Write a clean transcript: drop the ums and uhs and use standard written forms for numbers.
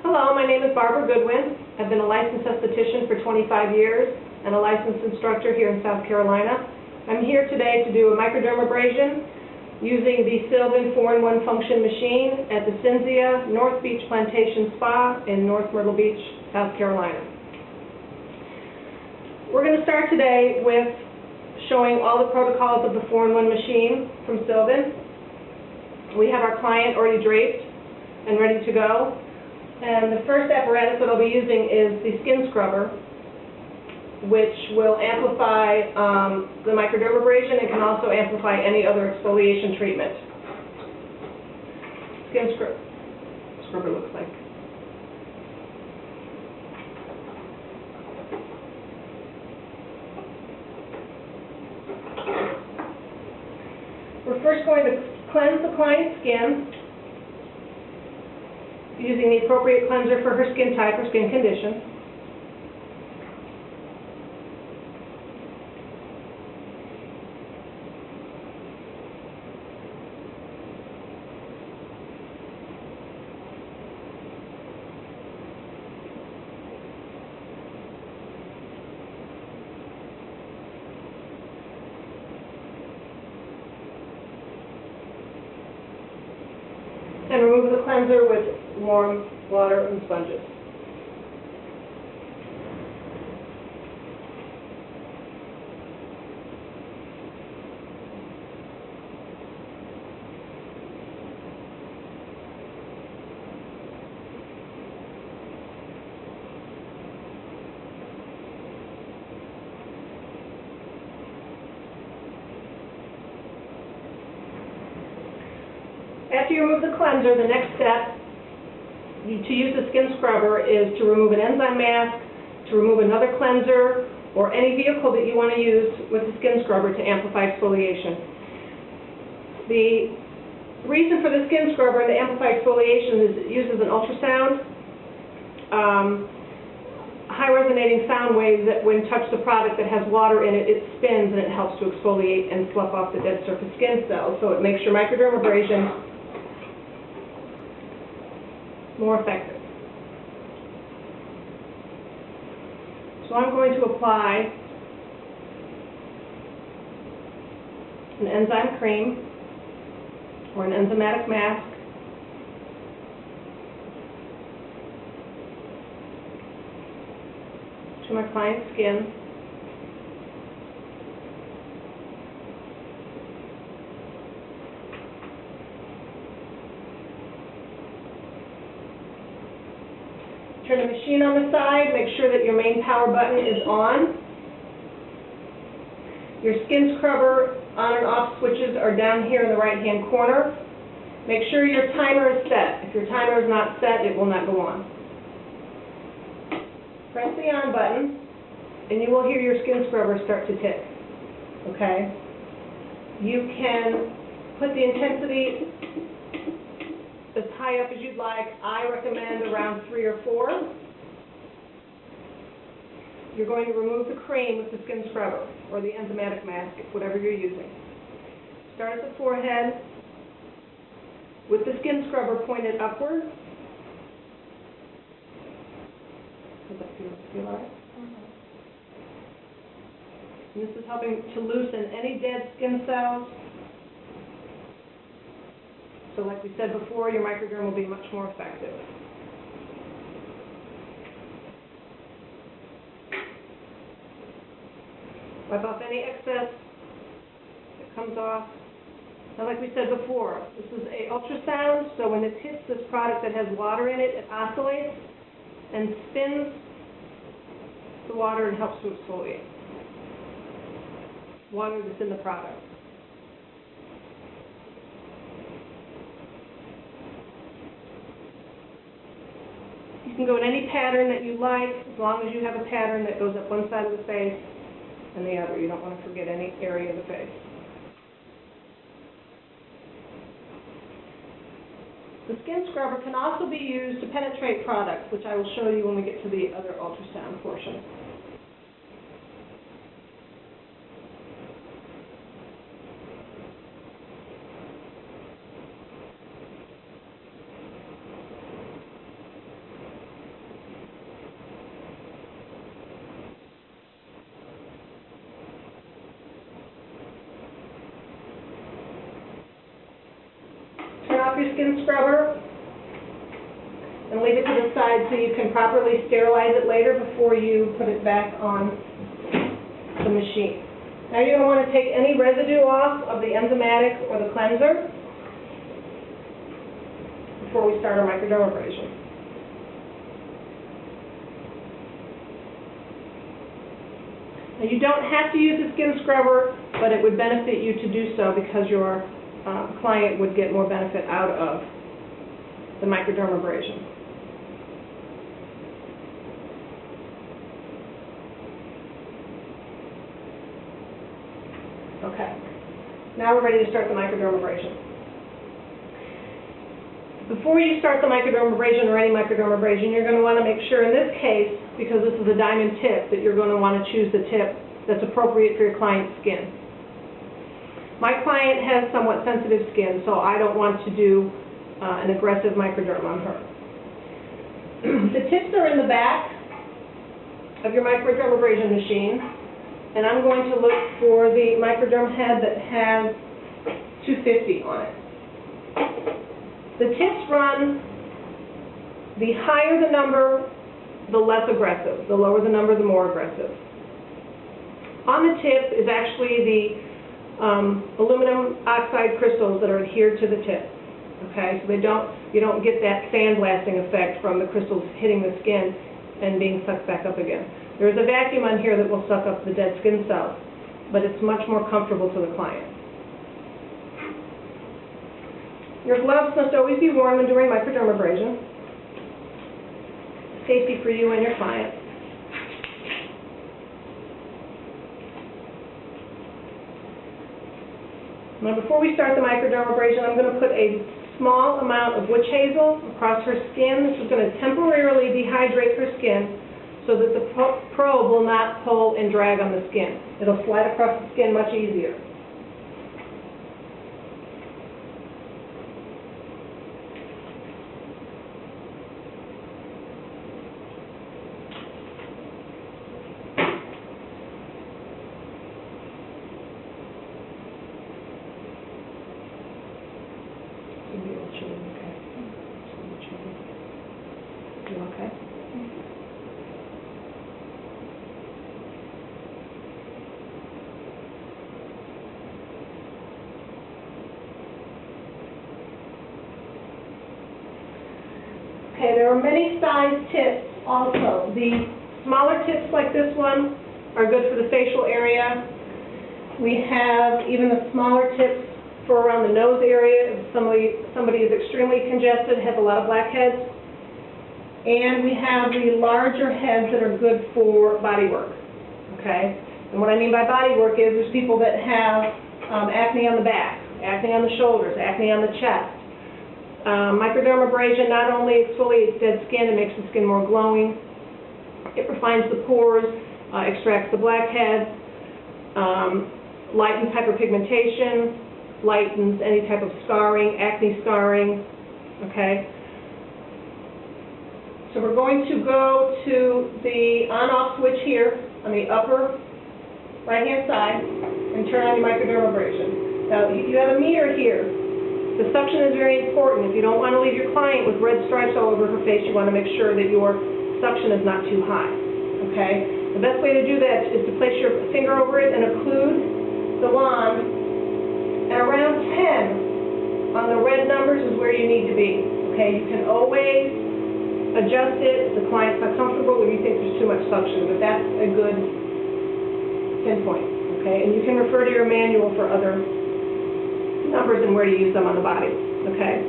Hello, my name is Barbara Goodwin. I've been a licensed esthetician for 25 years and a licensed instructor here in South Carolina. I'm here today to do a microdermabrasion using the Sylvan 4-in-1 function machine at the Cinzia North Beach Plantation Spa in North Myrtle Beach, South Carolina. We're going to start today with showing all the protocols of the 4-in-1 machine from Sylvan. We have our client already draped and ready to go. And the first apparatus that I'll be using is the skin scrubber, which will amplify the microdermabrasion and can also amplify any other exfoliation treatment. Skin scrubber looks like. We're first going to cleanse the client's skin using the appropriate cleanser for her skin type or skin condition. And remove the cleanser with warm water and sponges. After you remove the cleanser, the next step to use the skin scrubber is to remove an enzyme mask, to remove another cleanser, or any vehicle that you want to use with the skin scrubber to amplify exfoliation. The reason for the skin scrubber to amplify exfoliation is it uses an ultrasound, high resonating sound waves that when touch the product that has water in it, it spins and it helps to exfoliate and fluff off the dead surface skin cells. So it makes your microdermabrasion more effective. So I'm going to apply an enzyme cream or an enzymatic mask to my client's skin. Turn the machine on the side, make sure that your main power button is on. Your skin scrubber on and off switches are down here in the right-hand corner. Make sure your timer is set. If your timer is not set, it will not go on. Press the on button, and you will hear your skin scrubber start to tick. Okay? You can put the intensity as high up as you'd like. I recommend around 3 or 4. You're going to remove the cream with the skin scrubber or the enzymatic mask, whatever you're using. Start at the forehead with the skin scrubber pointed upward. Does that feel all right? And this is helping to loosen any dead skin cells. So like we said before, your microderm will be much more effective. Wipe off any excess that comes off. And like we said before, this is an ultrasound, so when it hits this product that has water in it, it oscillates and spins the water and helps to exfoliate. Water that's in the product. You can go in any pattern that you like, as long as you have a pattern that goes up one side of the face and the other. You don't want to forget any area of the face. The skin scrubber can also be used to penetrate products, which I will show you when we get to the other ultrasound portion. off your skin scrubber and leave it to the side so you can properly sterilize it later before you put it back on the machine. Now you're going to want to take any residue off of the enzymatic or the cleanser before we start our microdermabrasion. Now you don't have to use a skin scrubber, but it would benefit you to do so because your client would get more benefit out of the microdermabrasion. Okay, now we're ready to start the microdermabrasion. Before you start the microdermabrasion or any microdermabrasion, you're going to want to make sure in this case, because this is a diamond tip, that you're going to want to choose the tip that's appropriate for your client's skin. My client has somewhat sensitive skin, so I don't want to do an aggressive microderm on her. The tips are in the back of your microdermabrasion machine, and I'm going to look for the microderm head that has 250 on it. The tips run, the higher the number, the less aggressive. The lower the number, the more aggressive. On the tip is actually the aluminum oxide crystals that are adhered to the tip. Okay, so you don't get that sandblasting effect from the crystals hitting the skin and being sucked back up again. There is a vacuum on here that will suck up the dead skin cells, but it's much more comfortable to the client. Your gloves must always be worn when doing microdermabrasion. Safety for you and your client. Now before we start the microdermabrasion, I'm going to put a small amount of witch hazel across her skin. This is going to temporarily dehydrate her skin so that the probe will not pull and drag on the skin. It'll slide across the skin much easier. Okay. Okay, there are many size tips also. The smaller tips like this one are good for the facial area. We have even the smaller tips for around the nose area if somebody is extremely congested, has a lot of blackheads. And we have the larger heads that are good for body work. Okay? And what I mean by body work is there's people that have acne on the back, acne on the shoulders, acne on the chest. Microdermabrasion not only exfoliates dead skin and makes the skin more glowing, it refines the pores, extracts the blackheads, lightens hyperpigmentation, lightens any type of scarring, acne scarring. Okay? So we're going to go to the on-off switch here on the upper right-hand side and turn on your microdermabrasion. Now, you have a meter here. The suction is very important. If you don't want to leave your client with red stripes all over her face, you want to make sure that your suction is not too high. Okay? The best way to do that is to place your finger over it and occlude the wand, and around 10 on the red numbers is where you need to be. Okay? You can always adjust it if the client's not comfortable or you think there's too much suction, but that's a good pinpoint, okay? And you can refer to your manual for other numbers and where to use them on the body, okay?